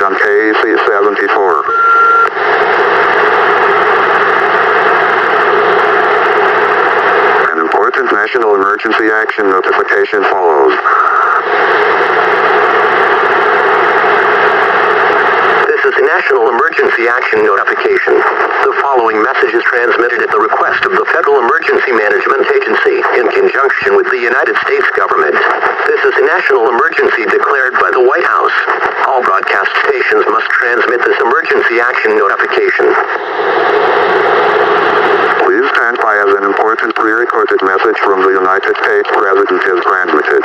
message on KC-74. An important national emergency action notification follows. This is a national emergency action notification. The following message is transmitted at the request of the Federal Emergency Management Agency in conjunction with the United States government. This is a national emergency declared by the White House. All broadcast stations must transmit this emergency action notification. Please stand by as an important pre-recorded message from the United States President is transmitted.